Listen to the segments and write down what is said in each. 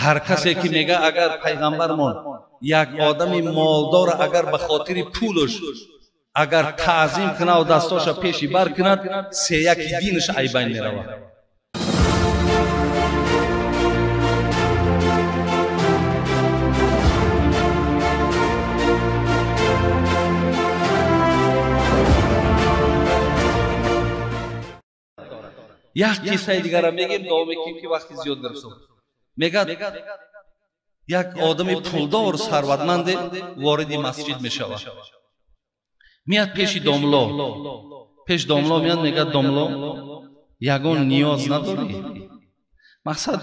هر کسی که میگه اگر پیغمبرمون یک آدمی مالدار اگر به خاطر پولش اگر تعظیم کنه و دستاش پیشی بر کند سه یکی دینش عیبین میروه. یک کیسه دیگر را میگیم دوام میگیم که وقتی زیاد نرسم. میگه یک آدم پولدار ثروتمند وارد مسجد میشود، میاد پیش داملا، پیش داملا میاد میگه داملا یگان نیاز نداری؟ مقصد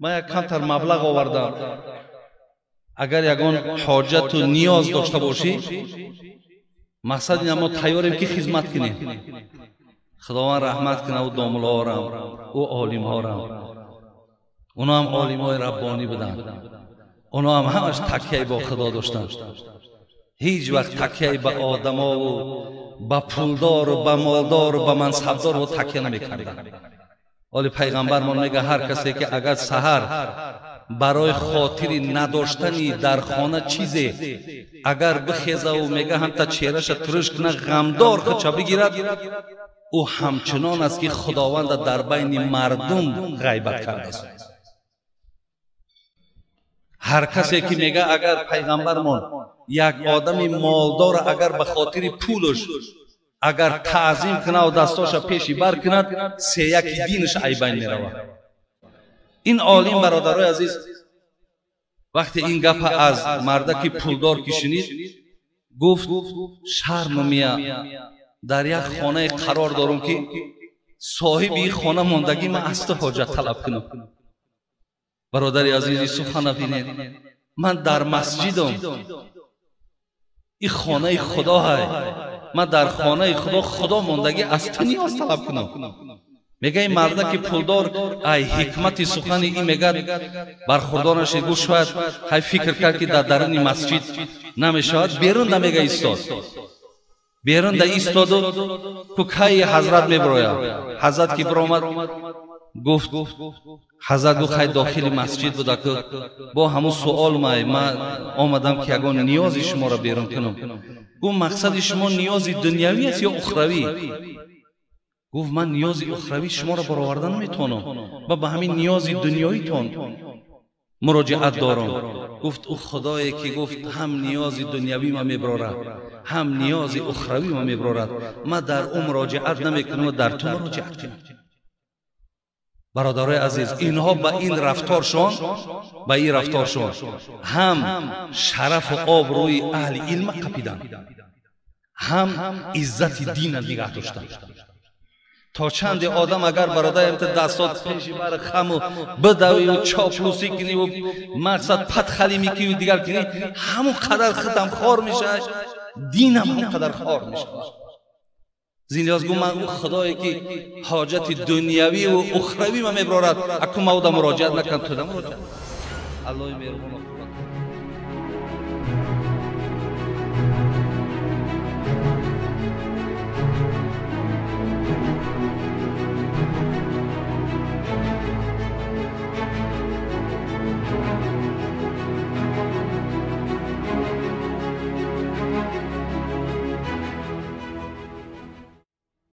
من یک کمتر مبلغ آوردم، اگر یگان حاجت و نیاز داشته باشی مقصد این ما تیاریم که خدمت کنیم. خداوند رحمت کنه و داملا ها رم و عالم ها رم، اونا هم عالم های ربانی بدن، اونا هم همش تکیه با خدا داشتن، هیچ وقت تکیه به آدم ها و به پولدار و به مالدار و به منصبدار و تکیه نمیکردن. ولی پیغمبر ما میگه هر کسی که اگر سحر برای خاطر نداشتنی در خانه چیزی اگر بخیزه و میگه هم تا چهرش ترش کنه غمدار خودشا بگیرد، او همچنان است که خداوند در بین مردم غیبت کرده است. هر کسی که میگه اگر پیغمبرمون یک آدمی مالدار اگر به خاطر پولش اگر تعظیم کنه و دستاش پیشی بر کند سه یکی دینش عیبین میروه. این عالم برادرای عزیز وقتی این گپ از مردک پولدار که شنید گفت شرم میه در یک خانه قرار دارم که صاحب این خانه ماندگی من است حاجت طلب کنم. برادر عزیزی سخن بینید، من در مسجدم، این خانه خدا ہے، من در خانه خدا ماندگی است نیاز طلب کنم. میگه این مرده که پولدار ای حکمت سخن این میگه برخوردارش گوش شاید های فکر کرد که در درون مسجد نمیشود بیرون نمیگه ایستاد، بیرون در ایستاد و تو کی حضرت میبروید. حضرت که برآمد گفت حضرت گفت خیلی داخل مسجد بود که با همون سوال من آمدم که یگان نیاز شما را بیرون کنم. گفت مقصد شما نیاز دنیوی است یا اخروی؟ گفت من نیاز اخروی شما را برآوردن نمیتونم و به همین نیاز دنیایی تون مراجعت دارم. گفت او خدایی که گفت هم نیاز دنیوی ما میبرارد هم نیاز اخروی ما میبرارد، من در اون مراجعت نمیکنم و در تو مراجعت کنم. برادرای عزیز اینها با این رفتارشون هم شرف و آبروی اهل علم قپیدن، هم عزت دین نگه داشتن. تا چند آدم اگر برادر امت دستات پیش بر خم و بدوی و چاپلوسی کنی و مقصد پت خلی میکنی و دیگر کنی، همون قدر ختم خار میشه، دین هم همون قدر خار میشه. زینیاز گو من خدایی که حاجت دنیوی و اخروی ما میبرارد اکو مودا مراجعت نکن تو دا مراجعت. الله مهربان